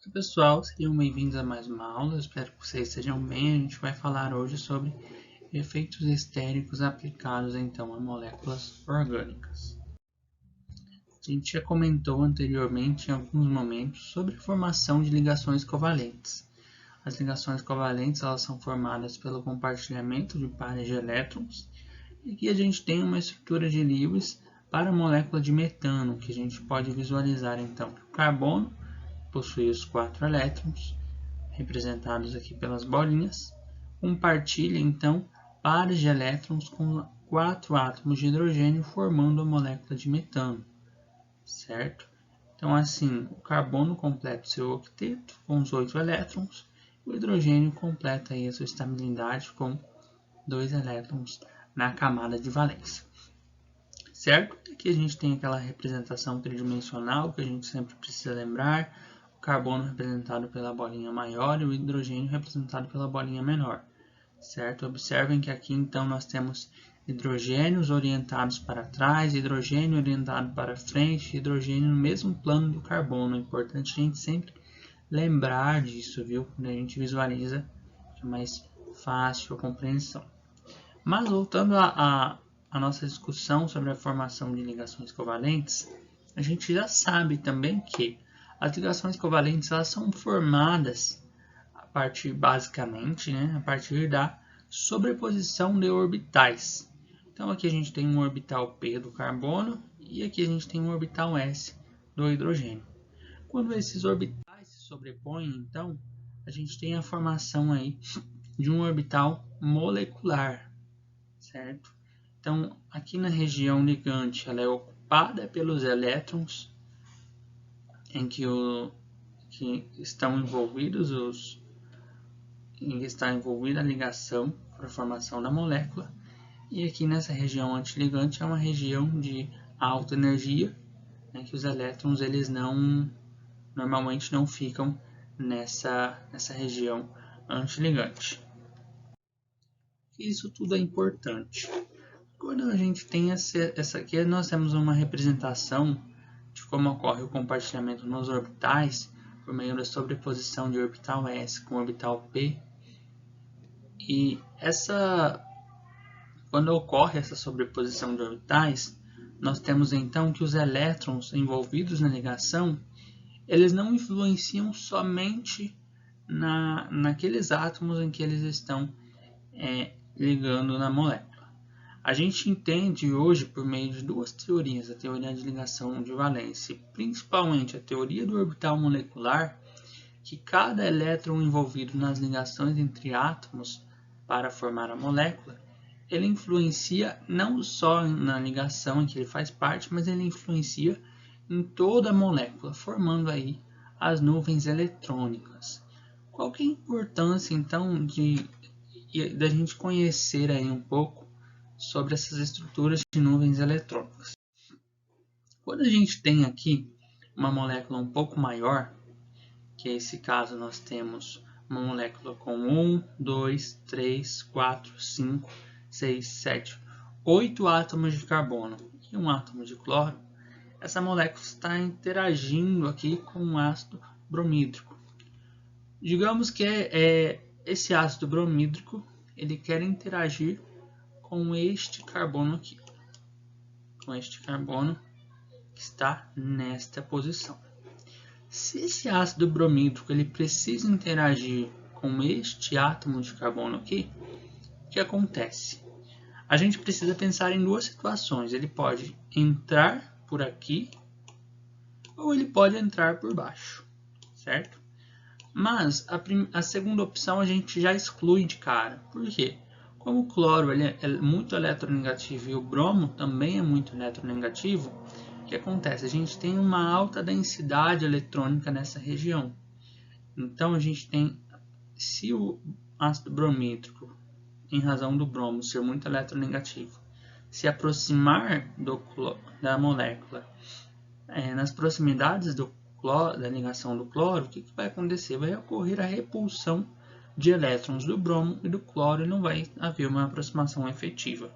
Oi pessoal, sejam bem-vindos a mais uma aula, eu espero que vocês estejam bem. A gente vai falar hoje sobre efeitos estéricos aplicados então a moléculas orgânicas. A gente já comentou anteriormente em alguns momentos sobre a formação de ligações covalentes. As ligações covalentes elas são formadas pelo compartilhamento de pares de elétrons e aqui a gente tem uma estrutura de Lewis para a molécula de metano, que a gente pode visualizar então que o carbono possui os 4 elétrons, representados aqui pelas bolinhas, compartilha então pares de elétrons com 4 átomos de hidrogênio formando a molécula de metano, certo? Então assim, o carbono completa o seu octeto com os 8 elétrons, e o hidrogênio completa aí a sua estabilidade com 2 elétrons na camada de valência. Certo? Aqui a gente tem aquela representação tridimensional que a gente sempre precisa lembrar, o carbono representado pela bolinha maior e o hidrogênio representado pela bolinha menor. Certo? Observem que aqui então nós temos hidrogênios orientados para trás, hidrogênio orientado para frente, hidrogênio no mesmo plano do carbono. É importante a gente sempre lembrar disso, viu? Quando a gente visualiza, é mais fácil a compreensão. Mas voltando a nossa discussão sobre a formação de ligações covalentes, a gente já sabe também que as ligações covalentes elas são formadas a partir, basicamente, a partir da sobreposição de orbitais. Então aqui a gente tem um orbital P do carbono e aqui a gente tem um orbital S do hidrogênio. Quando esses orbitais se sobrepõem, então, a gente tem a formação aí de um orbital molecular, certo? Então, aqui na região ligante, ela é ocupada pelos elétrons em que estão envolvidos em que está envolvida a ligação para a formação da molécula. E aqui nessa região antiligante é uma região de alta energia, que os elétrons eles normalmente não ficam nessa região antiligante. Isso tudo é importante. Quando a gente tem essa aqui, nós temos uma representação de como ocorre o compartilhamento nos orbitais por meio da sobreposição de orbital S com orbital P. E quando ocorre essa sobreposição de orbitais, nós temos então que os elétrons envolvidos na ligação, eles não influenciam somente naqueles átomos em que eles estão ligando na molécula. A gente entende hoje, por meio de duas teorias, a teoria de ligação de valência e principalmente a teoria do orbital molecular, que cada elétron envolvido nas ligações entre átomos para formar a molécula, ele influencia não só na ligação em que ele faz parte, mas ele influencia em toda a molécula, formando aí as nuvens eletrônicas. Qual que é a importância, então, da gente conhecer aí um pouco sobre essas estruturas de nuvens eletrônicas? Quando a gente tem aqui uma molécula um pouco maior, que é esse caso nós temos uma molécula com 1, 2, 3, 4, 5, 6, 7, 8 átomos de carbono e um átomo de cloro, essa molécula está interagindo aqui com um ácido bromídrico. Digamos que esse ácido bromídrico ele quer interagir com este carbono aqui, com este carbono que está nesta posição. Se esse ácido bromídrico ele precisa interagir com este átomo de carbono aqui, o que acontece? A gente precisa pensar em duas situações. Ele pode entrar por aqui ou ele pode entrar por baixo, certo? Mas a segunda opção a gente já exclui de cara. Por quê? Como o cloro ele é muito eletronegativo e o bromo também é muito eletronegativo, o que acontece? A gente tem uma alta densidade eletrônica nessa região. Então a gente tem, se o ácido bromídrico, em razão do bromo ser muito eletronegativo, se aproximar da molécula nas proximidades da ligação do cloro, o que vai acontecer? Vai ocorrer a repulsão de elétrons do bromo e do cloro e não vai haver uma aproximação efetiva.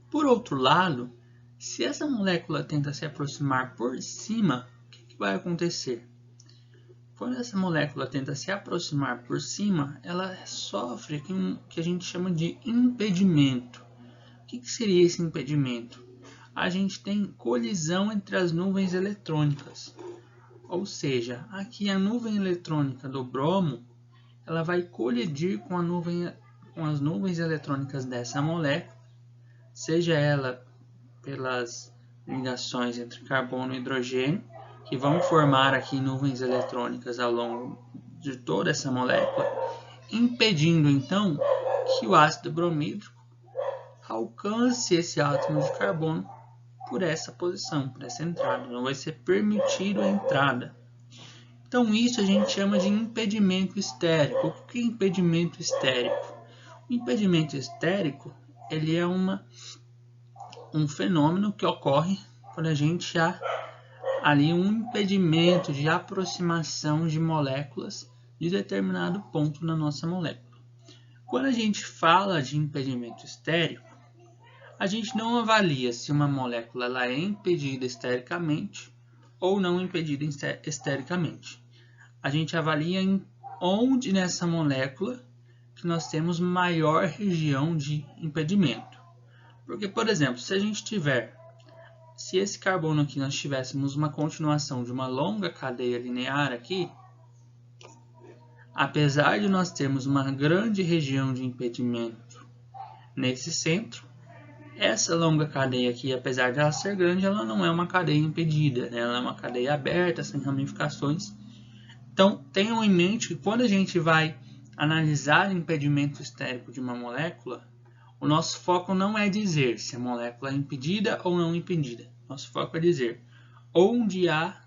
Por outro lado, se essa molécula tenta se aproximar por cima, o que vai acontecer? quando essa molécula tenta se aproximar por cima, ela sofre o que a gente chama de impedimento. O que seria esse impedimento? A gente tem colisão entre as nuvens eletrônicas. Ou seja, aqui a nuvem eletrônica do bromo, ela vai colidir com as nuvens eletrônicas dessa molécula, seja ela pelas ligações entre carbono e hidrogênio, que vão formar aqui nuvens eletrônicas ao longo de toda essa molécula, impedindo então que o ácido bromídrico alcance esse átomo de carbono por essa posição, por essa entrada. Não vai ser permitido a entrada. Então isso a gente chama de impedimento estérico. O que é impedimento estérico? O impedimento estérico ele é um fenômeno que ocorre quando a gente há ali um impedimento de aproximação de moléculas de determinado ponto na nossa molécula. Quando a gente fala de impedimento estérico, a gente não avalia se uma molécula ela é impedida estericamente ou não impedida estericamente. A gente avalia em onde nessa molécula que nós temos maior região de impedimento. Porque, por exemplo, se esse carbono aqui nós tivéssemos uma continuação de uma longa cadeia linear aqui, apesar de nós termos uma grande região de impedimento nesse centro, essa longa cadeia aqui, apesar de ela ser grande, ela não é uma cadeia impedida, né? Ela é uma cadeia aberta, sem ramificações. Então, tenham em mente que quando a gente vai analisar o impedimento estérico de uma molécula, o nosso foco não é dizer se a molécula é impedida ou não impedida. Nosso foco é dizer onde há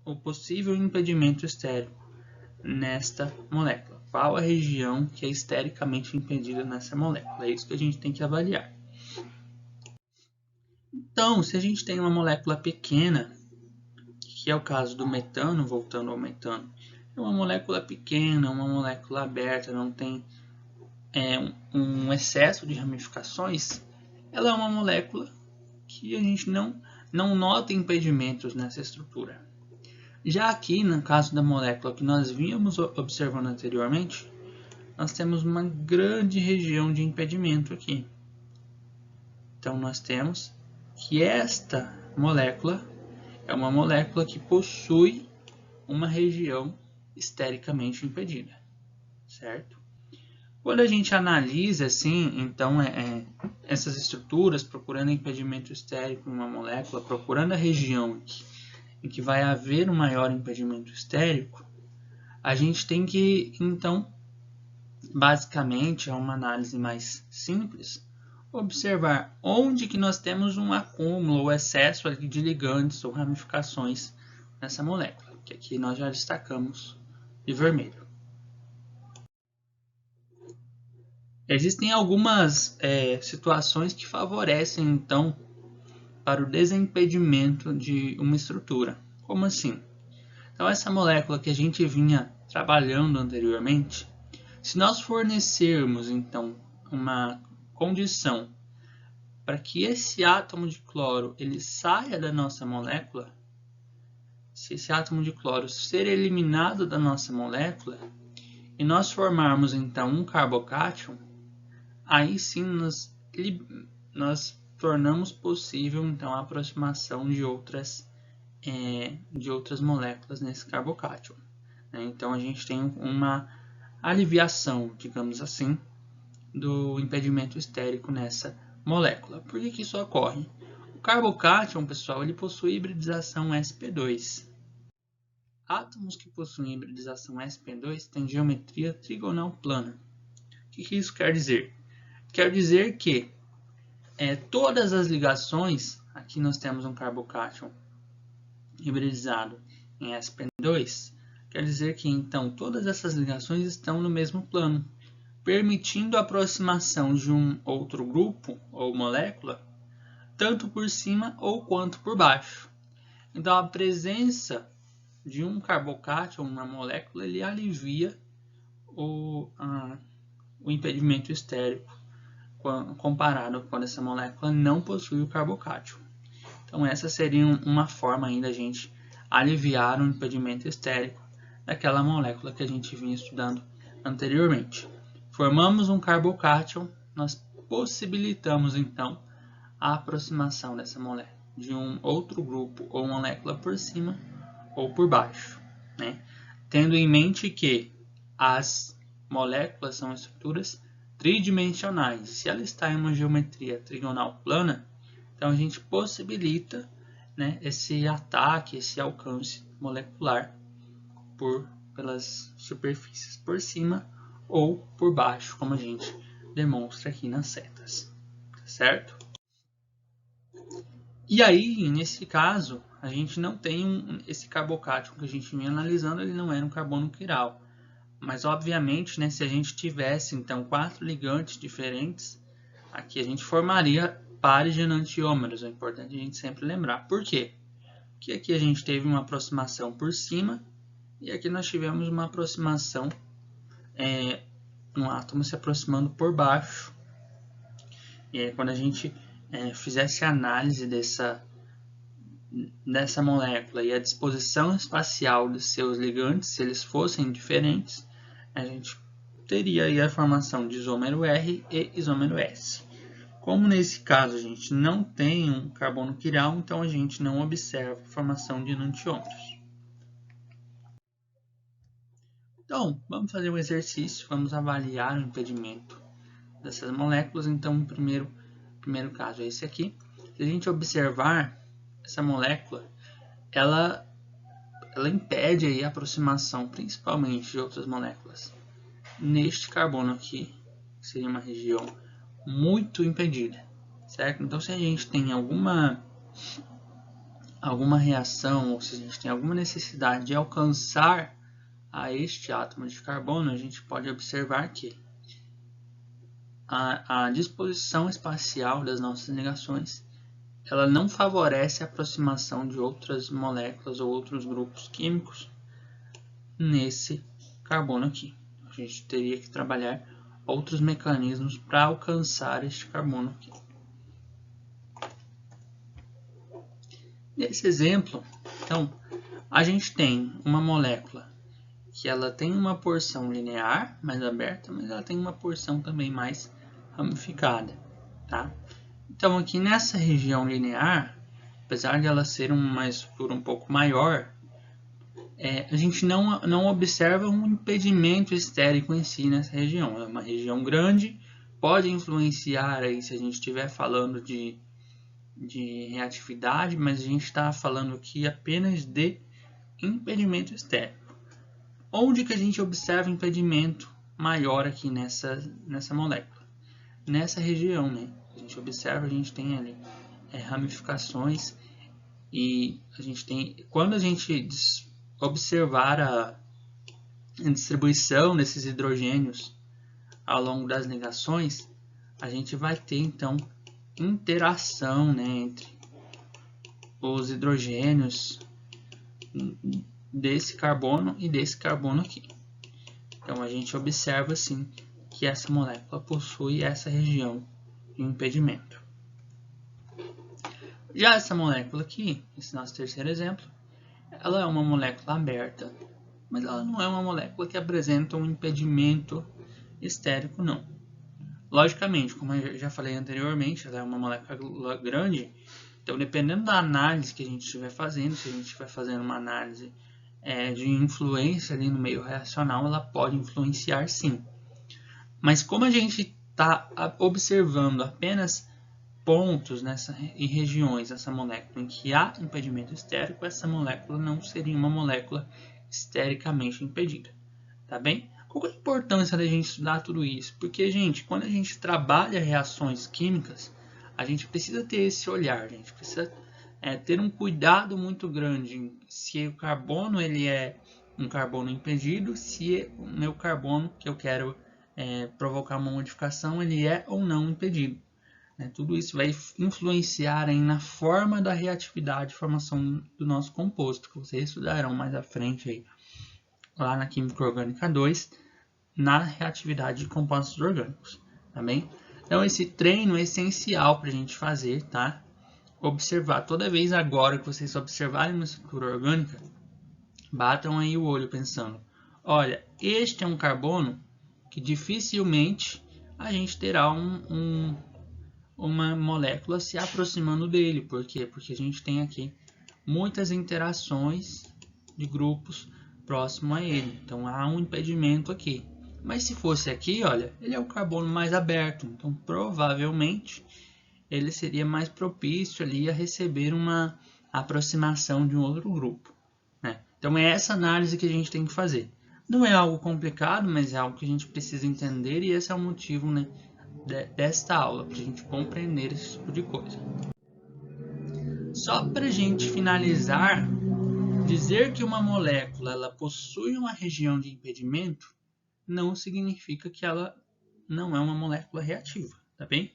o possível impedimento estérico nesta molécula. Qual a região que é estericamente impedida nessa molécula. É isso que a gente tem que avaliar. Então, se a gente tem uma molécula pequena, que é o caso do metano, voltando ao metano, é uma molécula pequena, uma molécula aberta, não tem um excesso de ramificações, ela é uma molécula que a gente não nota impedimentos nessa estrutura. Já aqui, no caso da molécula que nós vínhamos observando anteriormente, nós temos uma grande região de impedimento aqui. Então, nós temos que esta molécula é uma molécula que possui uma região estericamente impedida, certo? Quando a gente analisa assim, então essas estruturas, procurando impedimento estérico em uma molécula, procurando a região em que vai haver um maior impedimento estérico, a gente tem que, então, basicamente, é uma análise mais simples, observar onde que nós temos um acúmulo ou excesso de ligantes ou ramificações nessa molécula, que aqui nós já destacamos de vermelho. Existem algumas situações que favorecem, então, para o desimpedimento de uma estrutura. Como assim? Então, essa molécula que a gente vinha trabalhando anteriormente, se nós fornecermos, então, uma condição para que esse átomo de cloro ele saia da nossa molécula, se esse átomo de cloro ser eliminado da nossa molécula, e nós formarmos, então, um carbocátion, aí sim nós tornamos possível então a aproximação de outras moléculas nesse carbocátion. Então a gente tem uma aliviação, digamos assim, do impedimento estérico nessa molécula. Por que isso ocorre? O carbocátion, pessoal, ele possui hibridização sp2. Átomos que possuem hibridização sp2 têm geometria trigonal plana. O que isso quer dizer? Quer dizer que todas as ligações, aqui nós temos um carbocátion hibridizado em sp2, quer dizer que então todas essas ligações estão no mesmo plano, permitindo a aproximação de um outro grupo ou molécula, tanto por cima ou quanto por baixo. Então a presença de um carbocátion, uma molécula, ele alivia o impedimento estérico comparado quando essa molécula não possui o carbocátion. Então essa seria uma forma ainda a gente aliviar o impedimento estérico daquela molécula que a gente vinha estudando anteriormente. Formamos um carbocátion, nós possibilitamos então a aproximação dessa molécula de um outro grupo ou molécula por cima ou por baixo, né? Tendo em mente que as moléculas são estruturas tridimensionais. Se ela está em uma geometria trigonal plana, então a gente possibilita, né, esse ataque, esse alcance molecular pelas superfícies por cima ou por baixo, como a gente demonstra aqui nas setas, certo? E aí, nesse caso, a gente não tem esse carbocátion que a gente vinha analisando, ele não era um carbono quiral. Mas, obviamente, né, se a gente tivesse, então, 4 ligantes diferentes, aqui a gente formaria pares de enantiômeros. É importante a gente sempre lembrar. Por quê? Porque aqui a gente teve uma aproximação por cima e aqui nós tivemos uma aproximação, um átomo se aproximando por baixo. E aí, quando a gente fizesse a análise dessa molécula e a disposição espacial dos seus ligantes, se eles fossem diferentes, a gente teria aí a formação de isômero R e isômero S. Como nesse caso a gente não tem um carbono quiral, então a gente não observa a formação de enantiômeros. Então, vamos fazer um exercício, vamos avaliar o impedimento dessas moléculas. Então, o primeiro caso é esse aqui. Se a gente observar essa molécula, ela impede aí a aproximação, principalmente de outras moléculas. Neste carbono aqui, seria uma região muito impedida, certo? Então, se a gente tem alguma reação, ou se a gente tem alguma necessidade de alcançar a este átomo de carbono, a gente pode observar que a disposição espacial das nossas ligações, ela não favorece a aproximação de outras moléculas ou outros grupos químicos nesse carbono aqui. A gente teria que trabalhar outros mecanismos para alcançar este carbono aqui. Nesse exemplo, então, a gente tem uma molécula que ela tem uma porção linear mais aberta, mas ela tem uma porção também mais ramificada, tá? Então, aqui nessa região linear, apesar de ela ser uma estrutura um pouco maior, a gente não observa um impedimento estérico em si nessa região. É uma região grande, pode influenciar aí se a gente estiver falando de reatividade, mas a gente está falando aqui apenas de impedimento estérico. Onde que a gente observa impedimento maior aqui nessa molécula? Nessa região, né? A gente observa, a gente tem ali ramificações e a gente tem, quando a gente observar a distribuição desses hidrogênios ao longo das ligações, a gente vai ter então interação, né, entre os hidrogênios desse carbono e desse carbono aqui. Então a gente observa assim que essa molécula possui essa região de impedimento. Já essa molécula aqui, esse nosso terceiro exemplo, ela é uma molécula aberta, mas ela não é uma molécula que apresenta um impedimento estérico, não. Logicamente, como eu já falei anteriormente, ela é uma molécula grande, então dependendo da análise que a gente estiver fazendo, se a gente estiver fazendo uma análise de influência ali no meio reacional, ela pode influenciar sim. Mas como a gente está observando apenas pontos e regiões dessa molécula em que há impedimento estérico, essa molécula não seria uma molécula estericamente impedida, tá bem? Qual é a importância da gente estudar tudo isso? Porque, gente, quando a gente trabalha reações químicas, a gente precisa ter esse olhar, a gente precisa ter um cuidado muito grande se o carbono ele é um carbono impedido, se o meu carbono que eu quero provocar uma modificação, ele é ou não impedido. Tudo isso vai influenciar aí na forma da reatividade e formação do nosso composto, que vocês estudarão mais à frente aí, lá na Química Orgânica 2, na reatividade de compostos orgânicos, tá bem? Então esse treino é essencial para a gente fazer, tá? Observar toda vez agora que vocês observarem uma estrutura orgânica, batam aí o olho pensando, olha, este é um carbono que dificilmente a gente terá uma molécula se aproximando dele. Por quê? Porque a gente tem aqui muitas interações de grupos próximo a ele. Então há um impedimento aqui. Mas se fosse aqui, olha, ele é o carbono mais aberto. Então provavelmente ele seria mais propício ali a receber uma aproximação de um outro grupo, né? Então é essa análise que a gente tem que fazer. Não é algo complicado, mas é algo que a gente precisa entender e esse é o motivo, né, desta aula, para a gente compreender esse tipo de coisa. Só para a gente finalizar, dizer que uma molécula ela possui uma região de impedimento não significa que ela não é uma molécula reativa, tá bem?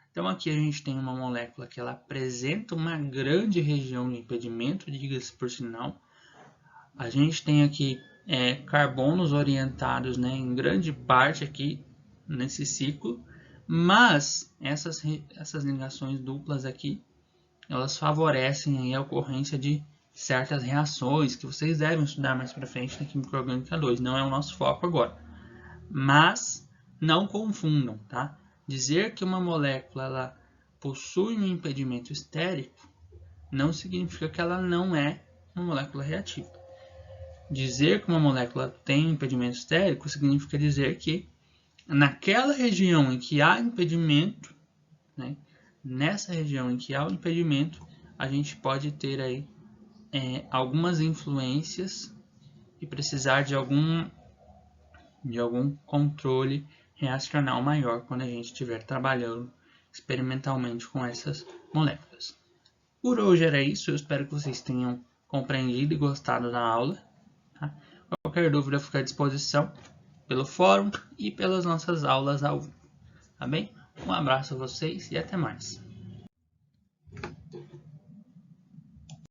Então aqui a gente tem uma molécula que ela apresenta uma grande região de impedimento, diga-se por sinal. A gente tem aqui carbonos orientados, né, em grande parte aqui nesse ciclo, mas essas ligações duplas aqui, elas favorecem aí a ocorrência de certas reações que vocês devem estudar mais para frente na Química Orgânica 2, não é o nosso foco agora. Mas não confundam, tá? Dizer que uma molécula ela possui um impedimento estérico não significa que ela não é uma molécula reativa. Dizer que uma molécula tem impedimento estérico significa dizer que naquela região em que há impedimento, né, nessa região em que há o impedimento, a gente pode ter aí algumas influências e precisar de algum controle reacional maior quando a gente estiver trabalhando experimentalmente com essas moléculas. Por hoje era isso, eu espero que vocês tenham compreendido e gostado da aula. Tá? Qualquer dúvida fica à disposição pelo fórum e pelas nossas aulas ao vivo. Tá bem? Um abraço a vocês e até mais.